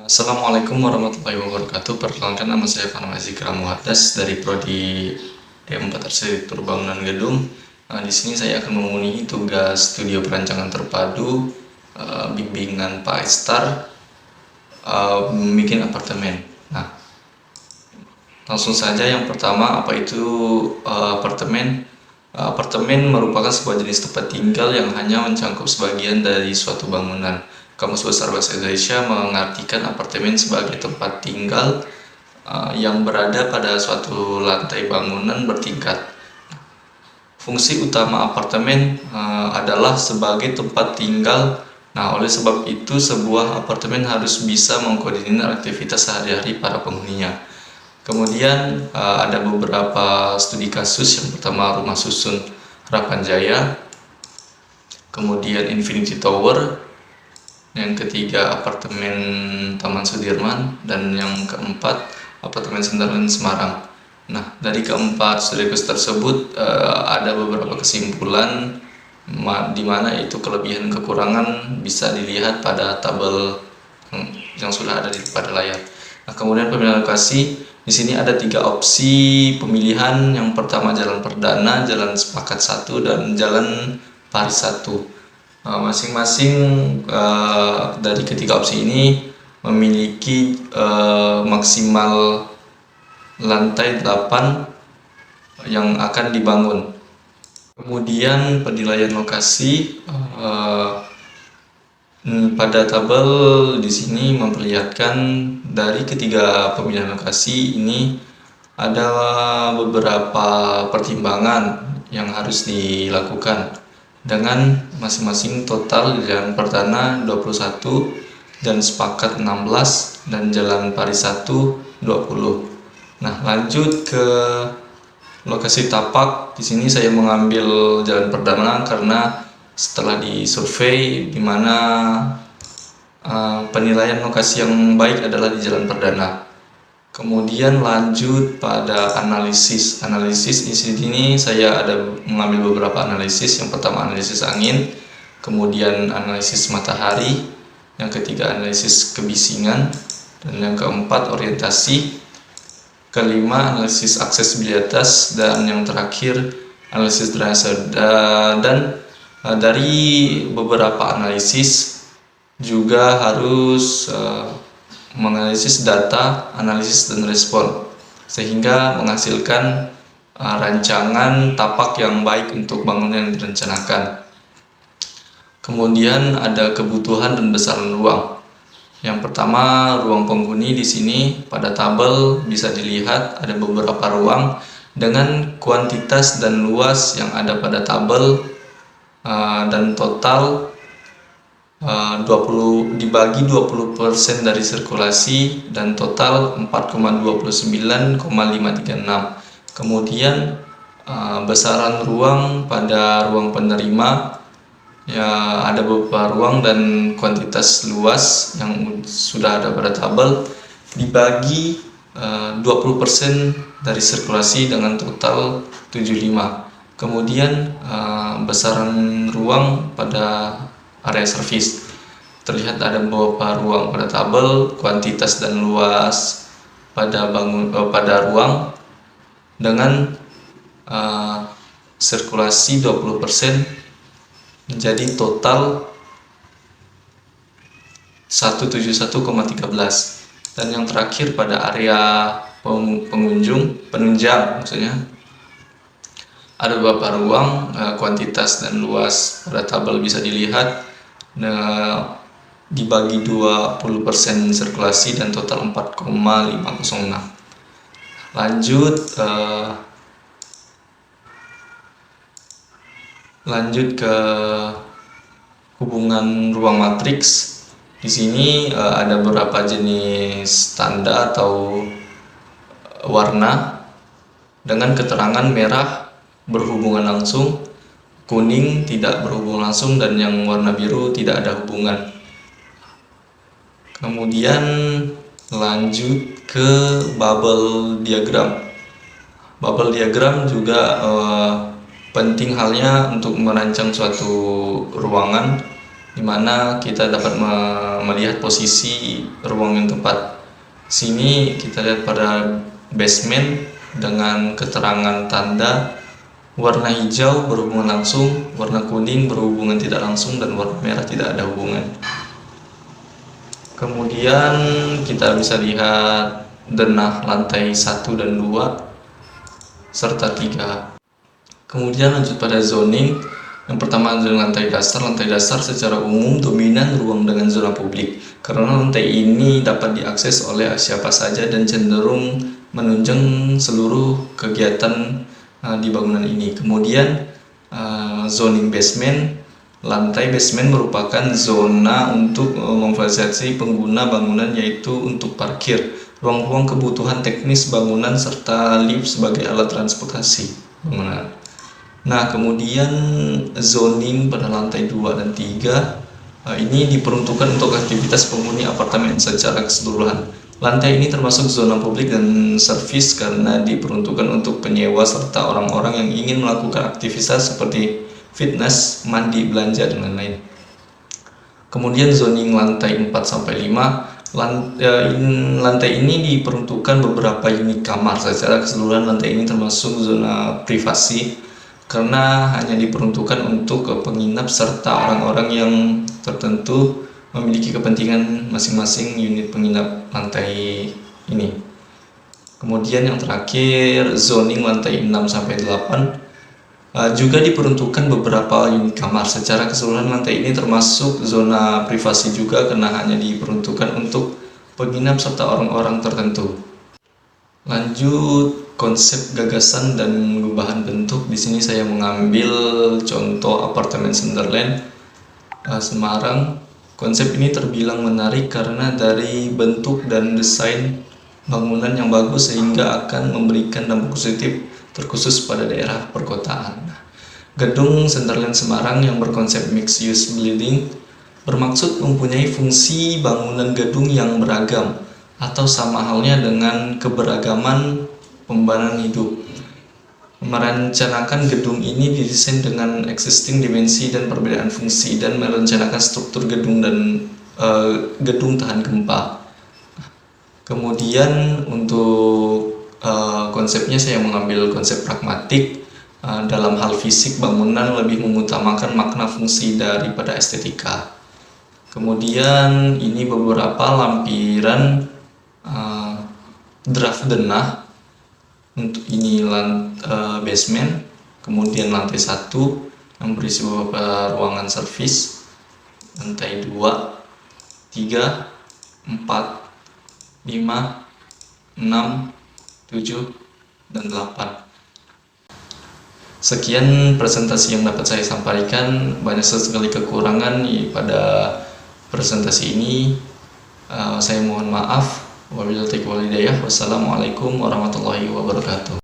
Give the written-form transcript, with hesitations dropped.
Assalamualaikum warahmatullahi wabarakatuh. Perkenalkan, nama saya Farmasi Muhadas dari Prodi D4 Arsitektur Bangunan Gedung. Di sini saya akan memenuhi tugas studio perancangan terpadu bimbingan Pak Estar membuat apartemen. Nah, langsung saja yang pertama, apa itu apartemen? Apartemen merupakan sebuah jenis tempat tinggal yang hanya mencakup sebagian dari suatu bangunan. Kamus Besar Bahasa Indonesia mengartikan apartemen sebagai tempat tinggal yang berada pada suatu lantai bangunan bertingkat. Fungsi utama apartemen adalah sebagai tempat tinggal. Nah, oleh sebab itu sebuah apartemen harus bisa mengkoordinir aktivitas sehari-hari para penghuninya. Kemudian ada beberapa studi kasus. Yang pertama, Rumah Susun Harapan Jaya, kemudian Infinity Tower, yang ketiga apartemen Taman Sudirman, dan yang keempat apartemen Sunderland Semarang. Nah, dari keempat studi kasus tersebut ada beberapa kesimpulan di mana itu kelebihan kekurangan bisa dilihat pada tabel yang sudah ada pada layar. Nah, kemudian pemilihan lokasi, di sini ada 3 opsi pemilihan. Yang pertama jalan perdana, jalan sepakat 1, dan jalan Paris 1. Masing-masing dari ketiga opsi ini memiliki maksimal lantai 8 yang akan dibangun. Kemudian penilaian lokasi, pada tabel di sini memperlihatkan dari ketiga pemilihan lokasi ini ada beberapa pertimbangan yang harus dilakukan, dengan masing-masing total jalan perdana 21, dan sepakat 16, dan jalan Paris 1 20. Nah, lanjut ke lokasi tapak. Di sini saya mengambil jalan perdana karena setelah disurvei di mana penilaian lokasi yang baik adalah di jalan perdana. Kemudian lanjut pada analisis. Analisis di sini saya ada mengambil beberapa analisis. Yang pertama analisis angin, kemudian analisis matahari, yang ketiga analisis kebisingan, dan yang keempat orientasi, kelima analisis aksesibilitas, dan yang terakhir analisis drainase. Dan dari beberapa analisis juga harus menganalisis data, analisis dan respon, sehingga menghasilkan rancangan tapak yang baik untuk bangunan yang direncanakan. Kemudian ada kebutuhan dan besaran ruang. Yang pertama, ruang penghuni. Di sini pada tabel bisa dilihat ada beberapa ruang dengan kuantitas dan luas yang ada pada tabel, dan total dibagi 20% dari sirkulasi, dan total 4,29,536. Kemudian besaran ruang pada ruang penerima, ya ada beberapa ruang dan kuantitas luas yang sudah ada pada tabel dibagi 20% dari sirkulasi dengan total 75. Kemudian besaran ruang pada area servis, terlihat ada beberapa ruang pada tabel, kuantitas dan luas pada ruang dengan sirkulasi 20% menjadi total 171,13. Dan yang terakhir pada area penunjang maksudnya, ada beberapa ruang, kuantitas dan luas pada tabel bisa dilihat dibagi 20% sirkulasi dan total 4,506. Lanjut ke hubungan ruang matriks. Di sini ada beberapa jenis tanda atau warna dengan keterangan merah berhubungan langsung, kuning tidak berhubungan langsung, dan yang warna biru tidak ada hubungan. Kemudian lanjut ke bubble diagram. Bubble diagram juga penting halnya untuk merancang suatu ruangan. di mana kita dapat melihat posisi ruang yang tepat. Sini kita lihat pada basement dengan keterangan tanda warna hijau berhubungan langsung, warna kuning berhubungan tidak langsung, dan warna merah tidak ada hubungan. Kemudian kita bisa lihat denah lantai 1 dan 2 serta 3. Kemudian lanjut pada zoning. Yang pertama adalah lantai dasar. Lantai dasar secara umum dominan ruang dengan zona publik, karena lantai ini dapat diakses oleh siapa saja dan cenderung menunjang seluruh kegiatan di bangunan ini. Kemudian zoning basement. Lantai basement merupakan zona untuk memfasilitasi pengguna bangunan, yaitu untuk parkir, ruang-ruang kebutuhan teknis bangunan, serta lift sebagai alat transportasi bangunan. Nah, kemudian zoning pada lantai 2 dan 3 ini diperuntukkan untuk aktivitas penghuni apartemen secara keseluruhan. Lantai ini termasuk zona publik dan servis karena diperuntukkan untuk penyewa serta orang-orang yang ingin melakukan aktivitas seperti fitness, mandi, belanja, dan lain-lain. Kemudian zoning lantai 4-5. Lantai ini diperuntukkan beberapa unit kamar. Secara keseluruhan lantai ini termasuk zona privasi karena hanya diperuntukkan untuk penginap serta orang-orang yang tertentu memiliki kepentingan masing-masing unit penginap lantai ini. Kemudian yang terakhir zoning lantai 6-8 juga diperuntukkan beberapa unit kamar. Secara keseluruhan lantai ini termasuk zona privasi juga karena hanya diperuntukkan untuk penginap serta orang-orang tertentu. Lanjut konsep gagasan dan perubahan bentuk. Di sini saya mengambil contoh apartemen Sunderland Semarang. Konsep ini terbilang menarik karena dari bentuk dan desain bangunan yang bagus sehingga akan memberikan dampak positif terkhusus pada daerah perkotaan. Gedung Sunderland Semarang yang berkonsep mixed use building bermaksud mempunyai fungsi bangunan gedung yang beragam atau sama halnya dengan keberagaman pembangunan hidup. Merencanakan gedung ini didesain dengan existing dimensi dan perbedaan fungsi dan merencanakan struktur gedung dan gedung tahan gempa. Kemudian untuk konsepnya saya mengambil konsep pragmatik. Dalam hal fisik bangunan lebih mengutamakan makna fungsi daripada estetika. Kemudian ini beberapa lampiran draft denah. Untuk ini basement, kemudian lantai 1 yang berisi beberapa ruangan servis, lantai 2, 3, 4, 5, 6, 7, dan 8. Sekian presentasi yang dapat saya sampaikan. Banyak sekali kekurangan pada presentasi ini. Saya mohon maaf. Wabillahi taufiq wal hidayah. Wassalamualaikum warahmatullahi wabarakatuh.